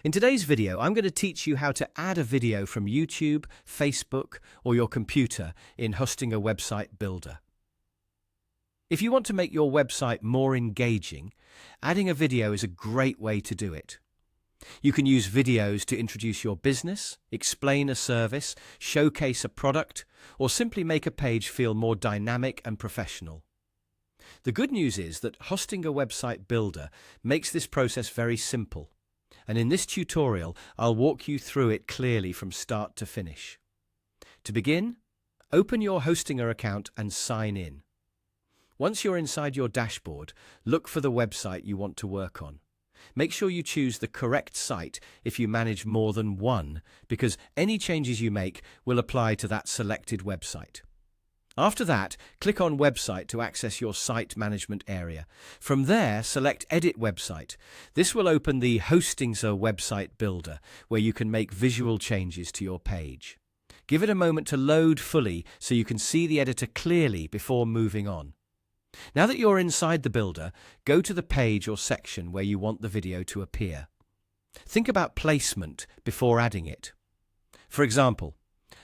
In today's video, I'm going to teach you how to add a video from YouTube, Facebook, or your computer in Hostinger Website Builder. If you want to make your website more engaging, adding a video is a great way to do it. You can use videos to introduce your business, explain a service, showcase a product, or simply make a page feel more dynamic and professional. The good news is that Hostinger Website Builder makes this process very simple. And in this tutorial, I'll walk you through it clearly from start to finish. To begin, open your Hostinger account and sign in. Once you're inside your dashboard, look for the website you want to work on. Make sure you choose the correct site if you manage more than one, because any changes you make will apply to that selected website. After that, click on Website to access your site management area. From there, select Edit Website. This will open the Hostinger Website Builder, where you can make visual changes to your page. Give it a moment to load fully so you can see the editor clearly before moving on. Now that you're inside the builder, go to the page or section where you want the video to appear. Think about placement before adding it. For example,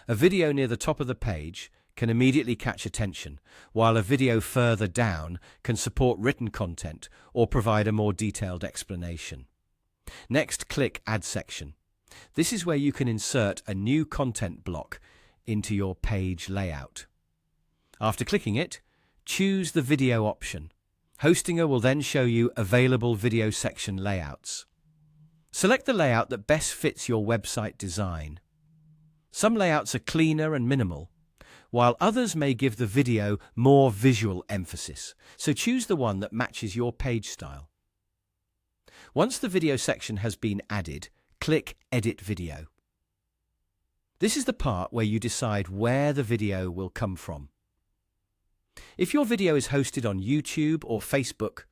a video near the top of the page can immediately catch attention, while a video further down can support written content or provide a more detailed explanation. Next, click Add Section. This is where you can insert a new content block into your page layout. After clicking it, choose the video option. Hostinger will then show you available video section layouts. Select the layout that best fits your website design. Some layouts are cleaner and minimal, while others may give the video more visual emphasis, so choose the one that matches your page style. Once the video section has been added, click Edit Video. This is the part where you decide where the video will come from. If your video is hosted on YouTube or Facebook,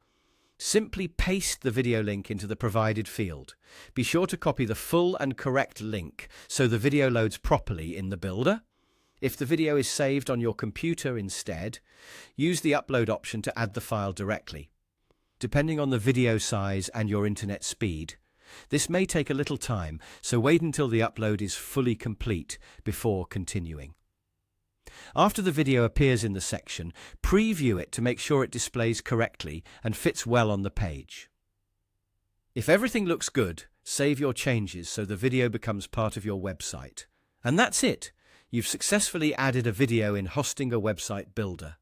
simply paste the video link into the provided field. Be sure to copy the full and correct link so the video loads properly in the builder. If the video is saved on your computer instead, use the upload option to add the file directly. Depending on the video size and your internet speed, this may take a little time, so wait until the upload is fully complete before continuing. After the video appears in the section, preview it to make sure it displays correctly and fits well on the page. If everything looks good, save your changes so the video becomes part of your website. And that's it. You've successfully added a video in Hostinger Website Builder.